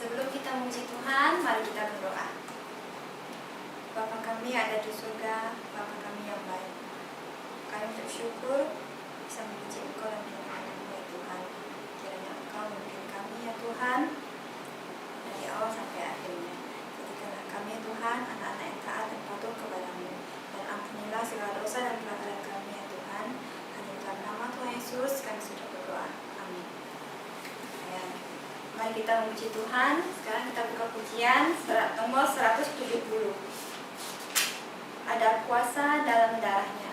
Sebelum kita memuji Tuhan, mari kita berdoa. Bapa kami ada di surga, Bapa kami yang baik. Kami bersyukur bisa memuji Engkau dan menyembah-Mu ya Tuhan. Kiranya Engkau memimpin kami ya Tuhan, dari awal sampai akhirnya. Jadikanlah kami ya Tuhan, anak-anak yang taat dan patuh kepada-Mu. Dan ampunilah segala dosa dan pelanggaran kami ya Tuhan. Hanya dalam nama Tuhan Yesus kami sudah berdoa. Amin. Mari kita memuji Tuhan. Sekarang kita buka pujian nomor 170. Ada kuasa dalam darahnya.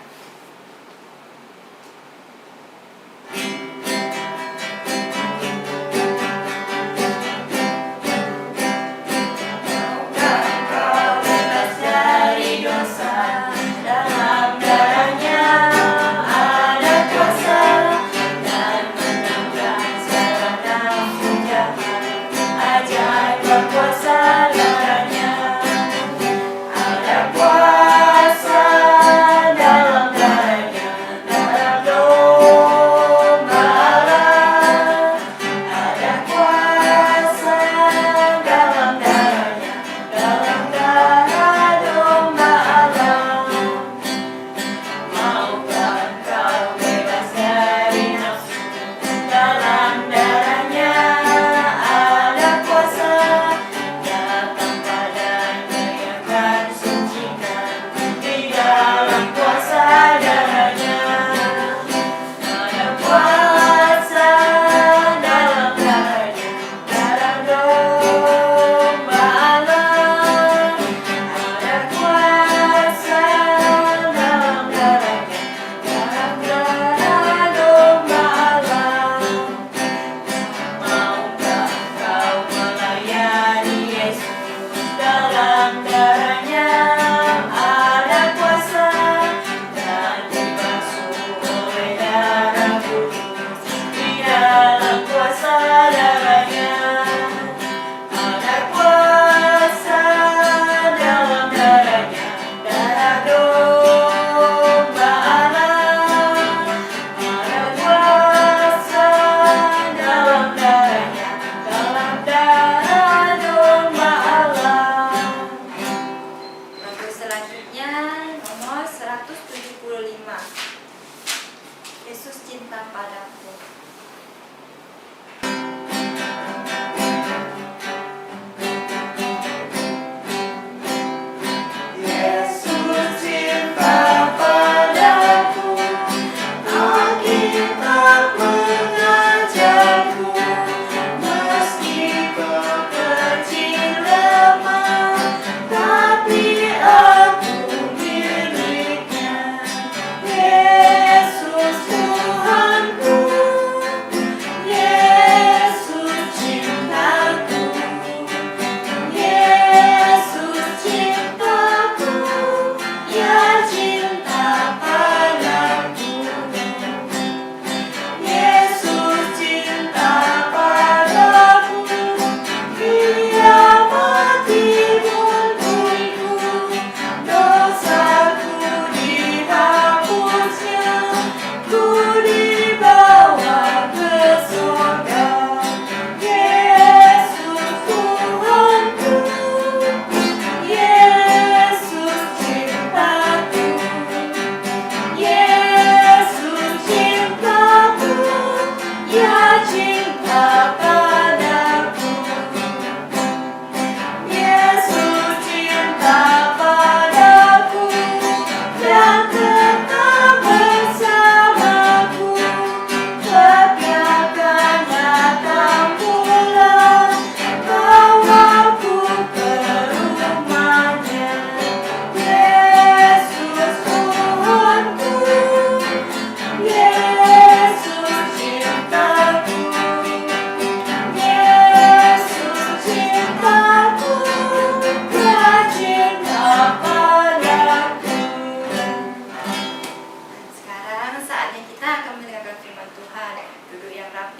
Yesus cinta padaku.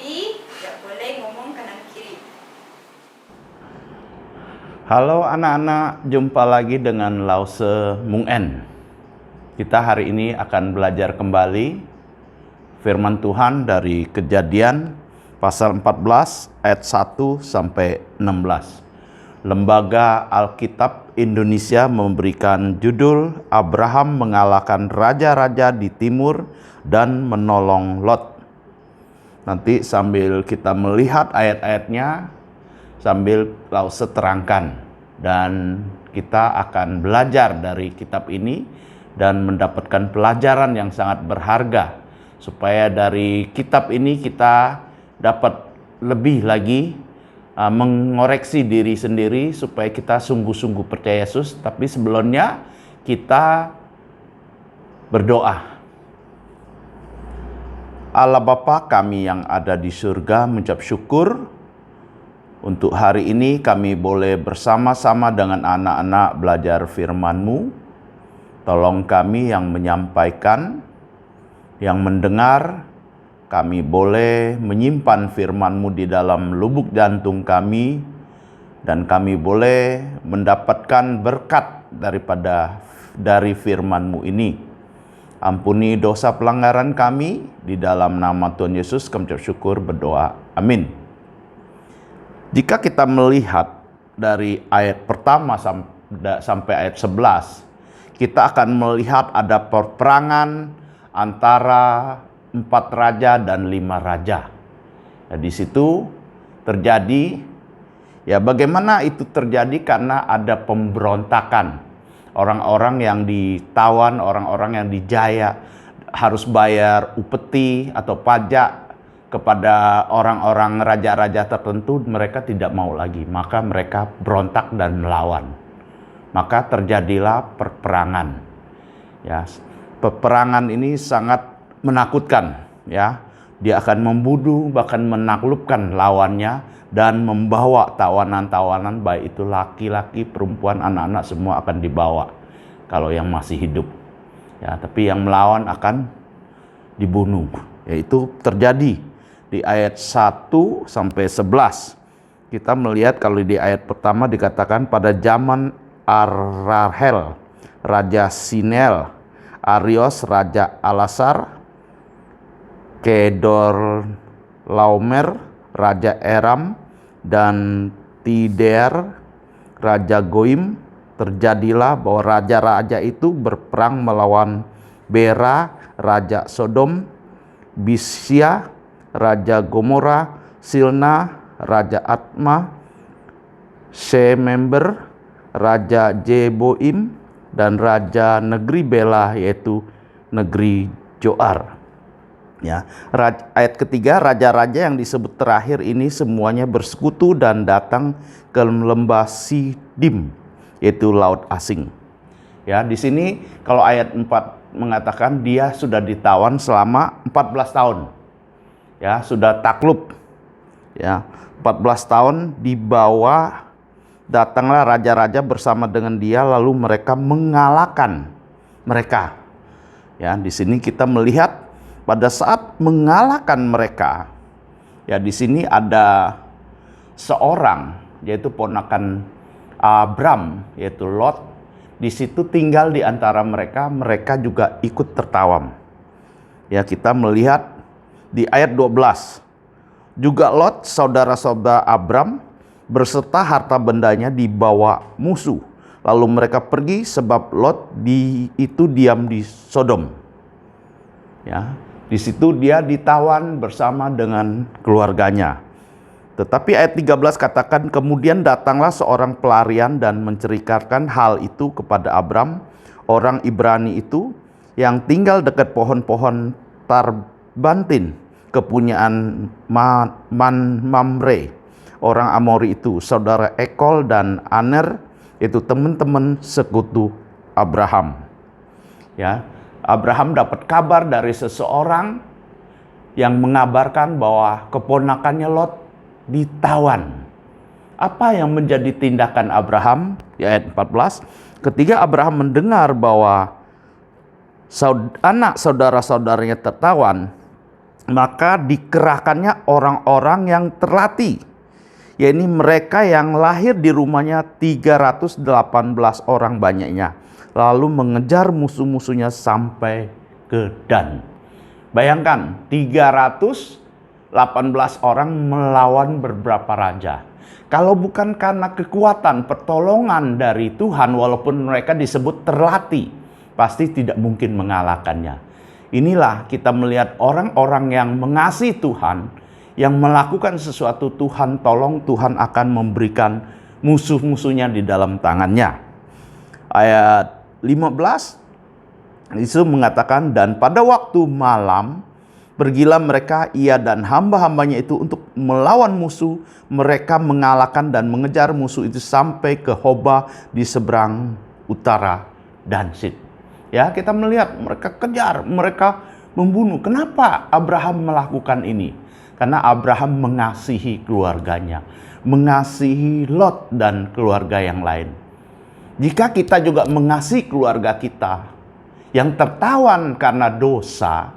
tapi tidak boleh ngomong kanan kiri. Halo anak-anak, jumpa lagi dengan Lause Mung En. Kita hari ini akan belajar kembali firman Tuhan dari Kejadian pasal 14 ayat 1 sampai 16. Lembaga Alkitab Indonesia memberikan judul Abraham mengalahkan raja-raja di timur dan menolong Lot. Nanti sambil kita melihat ayat-ayatnya, sambil Lause terangkan, dan kita akan belajar dari kitab ini dan mendapatkan pelajaran yang sangat berharga, supaya dari kitab ini kita dapat lebih lagi mengoreksi diri sendiri supaya kita sungguh-sungguh percaya Yesus. Tapi sebelumnya kita berdoa. Allah Bapa kami yang ada di surga, mengucap syukur untuk hari ini kami boleh bersama-sama dengan anak-anak belajar firman-Mu. Tolong kami yang menyampaikan, yang mendengar, kami boleh menyimpan firman-Mu di dalam lubuk jantung kami, dan kami boleh mendapatkan berkat dari firman-Mu ini. Ampuni dosa pelanggaran kami, di dalam nama Tuhan Yesus kami ucap syukur berdoa. Amin. Jika kita melihat dari ayat pertama sampai ayat 11, kita akan melihat ada peperangan antara 4 raja dan 5 raja. Nah, di situ terjadi, ya bagaimana itu terjadi? Karena ada pemberontakan. Orang-orang yang ditawan, orang-orang yang dijaya harus bayar upeti atau pajak kepada orang-orang raja-raja tertentu. Mereka tidak mau lagi, maka mereka berontak dan melawan. Maka terjadilah peperangan. Ya, peperangan ini sangat menakutkan, ya. Dia akan membunuh, bahkan menaklukkan lawannya, dan membawa tawanan-tawanan, baik itu laki-laki, perempuan, anak-anak, semua akan dibawa kalau yang masih hidup. Ya, tapi yang melawan akan dibunuh. Yaitu terjadi di ayat 1 sampai 11. Kita melihat kalau di ayat pertama dikatakan pada zaman Ararhel, Raja Sinel, Arios, Raja Alasar, Kedor Laomer, Raja Eram, dan Tider, Raja Goim, terjadilah bahwa raja-raja itu berperang melawan Bera, Raja Sodom, Bisya, Raja Gomora, Silna, Raja Atma, Shemember, Raja Jeboim, dan Raja negeri Bela, yaitu negeri Joar. Ya, ayat ketiga, raja-raja yang disebut terakhir ini semuanya bersekutu dan datang ke lembah Sidim, yaitu laut asing. Ya, di sini kalau ayat 4 mengatakan dia sudah ditawan selama 14 tahun. Ya, sudah takluk. Ya, 14 tahun dibawa, datanglah raja-raja bersama dengan dia, lalu mereka mengalahkan mereka. Ya, di sini kita melihat pada saat mengalahkan mereka, ya di sini ada seorang, yaitu ponakan Abram, yaitu Lot. Di situ tinggal di antara mereka, mereka juga ikut tertawan. Ya, kita melihat di ayat 12, juga Lot, saudara-saudara Abram, berserta harta bendanya dibawa musuh. Lalu mereka pergi sebab Lot itu diam di Sodom. Ya, di situ dia ditawan bersama dengan keluarganya. Tetapi ayat 13 katakan, kemudian datanglah seorang pelarian dan menceritakan hal itu kepada Abram, orang Ibrani itu, yang tinggal dekat pohon-pohon Tarbantin, kepunyaan Mamre, orang Amori itu, saudara Ekol dan Aner, itu teman-teman sekutu Abraham. Ya, Abraham dapat kabar dari seseorang yang mengabarkan bahwa keponakannya Lot ditawan. Apa yang menjadi tindakan Abraham? Di ayat 14, ketika Abraham mendengar bahwa anak saudara-saudaranya tertawan, maka dikerahkannya orang-orang yang terlatih, yaitu mereka yang lahir di rumahnya 318 orang banyaknya, lalu mengejar musuh-musuhnya sampai ke Dan. Bayangkan 318 orang melawan beberapa raja. Kalau bukan karena kekuatan pertolongan dari Tuhan, walaupun mereka disebut terlatih, pasti tidak mungkin mengalahkannya. Inilah kita melihat orang-orang yang mengasihi Tuhan, yang melakukan sesuatu Tuhan tolong, Tuhan akan memberikan musuh-musuhnya di dalam tangannya. Ayat 15, Yesus mengatakan, dan pada waktu malam, pergilah mereka, ia dan hamba-hambanya itu untuk melawan musuh. Mereka mengalahkan dan mengejar musuh itu sampai ke Hobah di seberang utara Dansid. Ya, kita melihat mereka kejar, mereka membunuh. Kenapa Abraham melakukan ini? Karena Abraham mengasihi keluarganya, mengasihi Lot dan keluarga yang lain. Jika kita juga mengasihi keluarga kita yang tertawan karena dosa,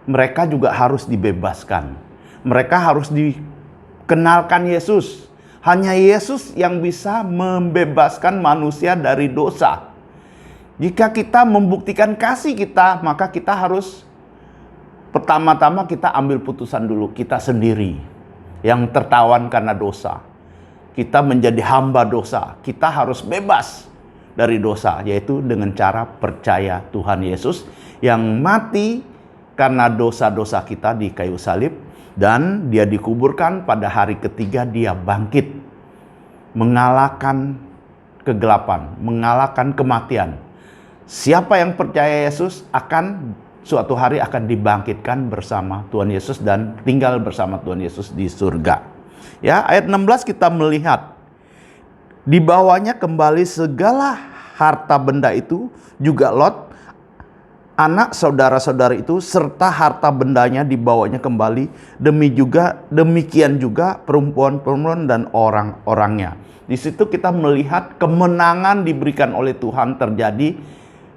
mereka juga harus dibebaskan. Mereka harus dikenalkan Yesus. Hanya Yesus yang bisa membebaskan manusia dari dosa. Jika kita membuktikan kasih kita, maka kita harus pertama-tama kita ambil putusan dulu, kita sendiri yang tertawan karena dosa. Kita menjadi hamba dosa. Kita harus bebas dari dosa, yaitu dengan cara percaya Tuhan Yesus yang mati karena dosa-dosa kita di kayu salib, dan dia dikuburkan. Pada hari ketiga dia bangkit, mengalahkan kegelapan, mengalahkan kematian. Siapa yang percaya Yesus akan suatu hari akan dibangkitkan bersama Tuhan Yesus dan tinggal bersama Tuhan Yesus di surga. Ya, ayat 16 kita melihat dibawanya kembali segala harta benda itu, juga Lot, anak saudara-saudara itu, serta harta bendanya dibawanya kembali. Demikian juga perempuan-perempuan dan orang-orangnya. Di situ kita melihat kemenangan diberikan oleh Tuhan terjadi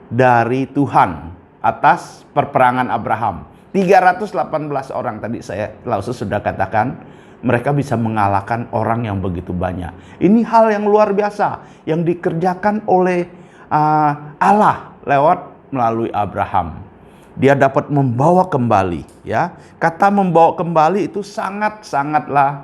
dari Tuhan atas perperangan Abraham. 318 orang tadi saya langsung sudah katakan, mereka bisa mengalahkan orang yang begitu banyak. Ini hal yang luar biasa yang dikerjakan oleh Allah melalui Abraham. Dia dapat membawa kembali, ya. Kata membawa kembali itu sangatlah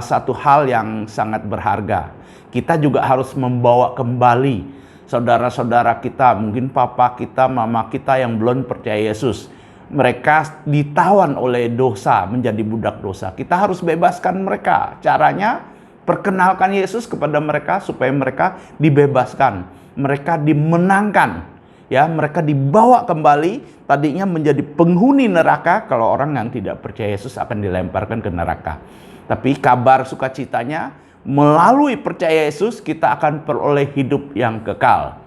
satu hal yang sangat berharga. Kita juga harus membawa kembali saudara-saudara kita, mungkin papa kita, mama kita yang belum percaya Yesus. Mereka ditawan oleh dosa, menjadi budak dosa. Kita harus bebaskan mereka. Caranya, perkenalkan Yesus kepada mereka supaya mereka dibebaskan. Mereka dimenangkan. Ya, mereka dibawa kembali. Tadinya menjadi penghuni neraka. Kalau orang yang tidak percaya Yesus akan dilemparkan ke neraka. Tapi kabar sukacitanya, melalui percaya Yesus kita akan peroleh hidup yang kekal.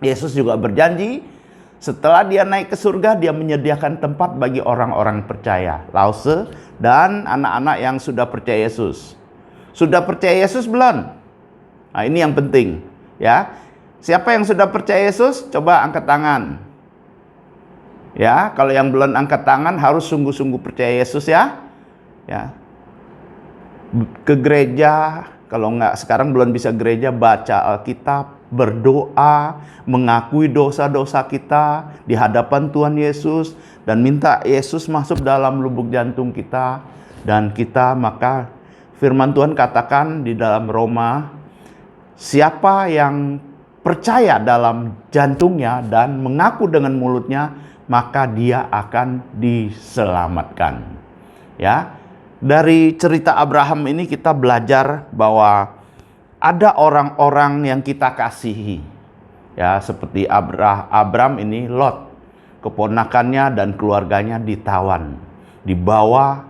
Yesus juga berjanji, setelah dia naik ke surga, dia menyediakan tempat bagi orang-orang percaya. Lause dan anak-anak yang sudah percaya Yesus. Sudah percaya Yesus belum? Nah, ini yang penting, ya. Siapa yang sudah percaya Yesus? Coba angkat tangan. Ya, kalau yang belum angkat tangan harus sungguh-sungguh percaya Yesus, ya. Ya. Ke gereja, kalau enggak sekarang belum bisa gereja, baca Alkitab, berdoa, mengakui dosa-dosa kita di hadapan Tuhan Yesus, dan minta Yesus masuk dalam lubuk jantung kita. Dan kita, maka firman Tuhan katakan di dalam Roma, siapa yang percaya dalam jantungnya dan mengaku dengan mulutnya, maka dia akan diselamatkan. Ya, dari cerita Abraham ini kita belajar bahwa ada orang-orang yang kita kasihi, ya, seperti Abraham ini, Lot, keponakannya dan keluarganya ditawan, dibawa,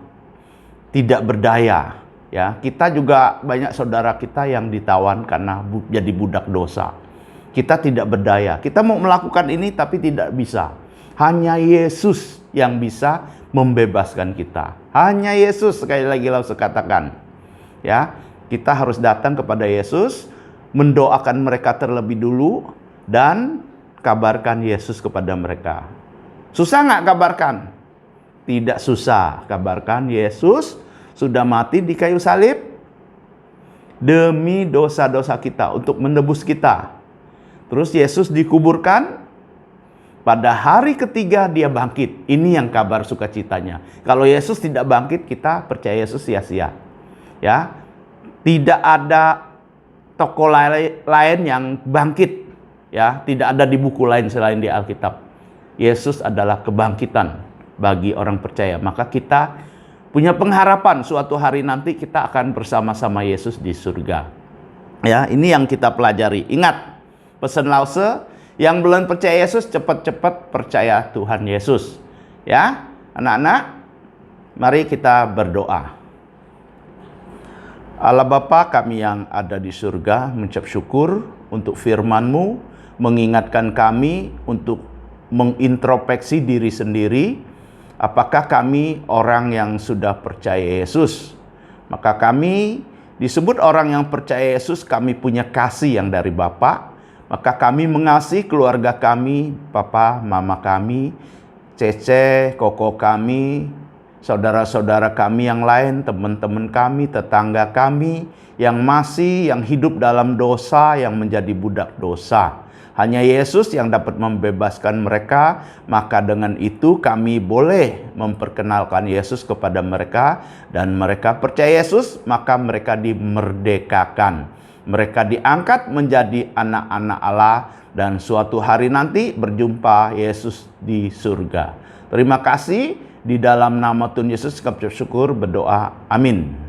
tidak berdaya. Ya, kita juga banyak saudara kita yang ditawan karena jadi budak dosa. Kita tidak berdaya. Kita mau melakukan ini tapi tidak bisa. Hanya Yesus yang bisa membebaskan kita. Hanya Yesus, sekali lagi saya katakan, ya. Kita harus datang kepada Yesus, mendoakan mereka terlebih dulu, dan kabarkan Yesus kepada mereka. Susah nggak kabarkan? Tidak susah. Kabarkan Yesus sudah mati di kayu salib demi dosa-dosa kita, untuk menebus kita. Terus Yesus dikuburkan. Pada hari ketiga dia bangkit. Ini yang kabar sukacitanya. Kalau Yesus tidak bangkit, kita percaya Yesus sia-sia. Ya. Tidak ada tokoh lain yang bangkit. Ya, tidak ada di buku lain selain di Alkitab. Yesus adalah kebangkitan bagi orang percaya. Maka kita punya pengharapan suatu hari nanti kita akan bersama-sama Yesus di surga. Ya, ini yang kita pelajari. Ingat, pesan Lause, yang belum percaya Yesus, cepat-cepat percaya Tuhan Yesus. Ya, anak-anak, mari kita berdoa. Allah Bapa kami yang ada di surga, mengucap syukur untuk firman-Mu, mengingatkan kami untuk mengintrospeksi diri sendiri. Apakah kami orang yang sudah percaya Yesus? Maka kami disebut orang yang percaya Yesus, kami punya kasih yang dari Bapa. Maka kami mengasihi keluarga kami, papa, mama kami, Cece, koko kami, saudara-saudara kami yang lain, teman-teman kami, tetangga kami, yang hidup dalam dosa, yang menjadi budak dosa. Hanya Yesus yang dapat membebaskan mereka, maka dengan itu kami boleh memperkenalkan Yesus kepada mereka, dan mereka percaya Yesus, maka mereka dimerdekakan. Mereka diangkat menjadi anak-anak Allah, dan suatu hari nanti berjumpa Yesus di surga. Terima kasih, di dalam nama Tuhan Yesus kami bersyukur berdoa. Amin.